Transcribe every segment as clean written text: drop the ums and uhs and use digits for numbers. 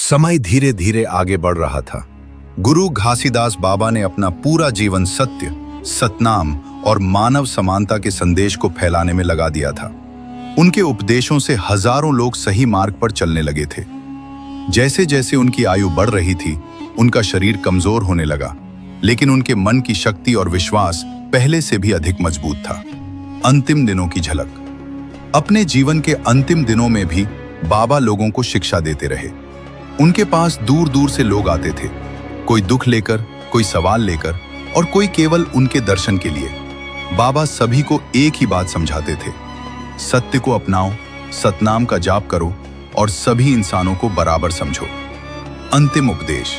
समय धीरे धीरे आगे बढ़ रहा था। गुरु घासीदास बाबा ने अपना पूरा जीवन सत्य, सतनाम और मानव समानता के संदेश को फैलाने में लगा दिया था। उनके उपदेशों से हजारों लोग सही मार्ग पर चलने लगे थे। जैसे जैसे उनकी आयु बढ़ रही थी, उनका शरीर कमजोर होने लगा, लेकिन उनके मन की शक्ति और विश्वास पहले से भी अधिक मजबूत था। अंतिम दिनों की झलक। अपने जीवन के अंतिम दिनों में भी बाबा लोगों को शिक्षा देते रहे। उनके पास दूर दूर से लोग आते थे, कोई दुख लेकर, कोई सवाल लेकर और कोई केवल उनके दर्शन के लिए। बाबा सभी को एक ही बात समझाते थे, सत्य को अपनाओ, सतनाम का जाप करो और सभी इंसानों को बराबर समझो। अंतिम उपदेश।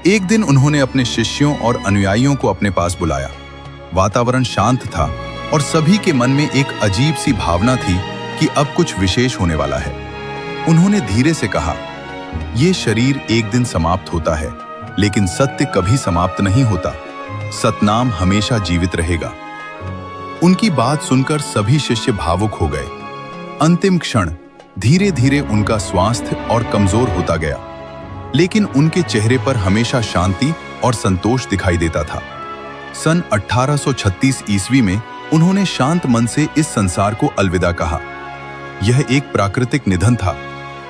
एक दिन उन्होंने अपने शिष्यों और अनुयायियों को अपने पास बुलाया। वातावरण शांत था और सभी के मन में एक अजीब सी भावना थी कि अब कुछ विशेष होने वाला है। उन्होंने धीरे से कहा, यह शरीर एक दिन समाप्त होता है, लेकिन सत्य कभी समाप्त नहीं होता। सतनाम हमेशा जीवित रहेगा। उनकी बात सुनकर सभी शिष्य भावुक हो गए। अंतिम क्षण धीरे धीरे उनका स्वास्थ्य और कमजोर होता गया, लेकिन उनके चेहरे पर हमेशा शांति और संतोष दिखाई देता था। सन 1836 ईस्वी में उन्होंने शांत मन से इस संसार को अलविदा कहा। यह एक प्राकृतिक निधन था।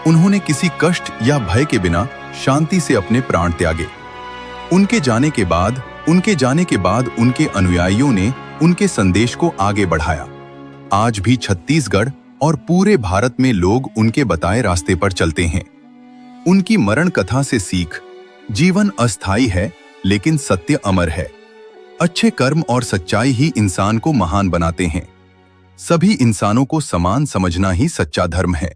उन्होंने किसी कष्ट या भय के बिना शांति से अपने प्राण त्यागे। उनके जाने के बाद उनके अनुयायियों ने उनके संदेश को आगे बढ़ाया। आज भी छत्तीसगढ़ और पूरे भारत में लोग उनके बताए रास्ते पर चलते हैं। उनकी मरण कथा से सीख, जीवन अस्थायी है लेकिन सत्य अमर है। अच्छे कर्म और सच्चाई ही इंसान को महान बनाते हैं। सभी इंसानों को समान समझना ही सच्चा धर्म है।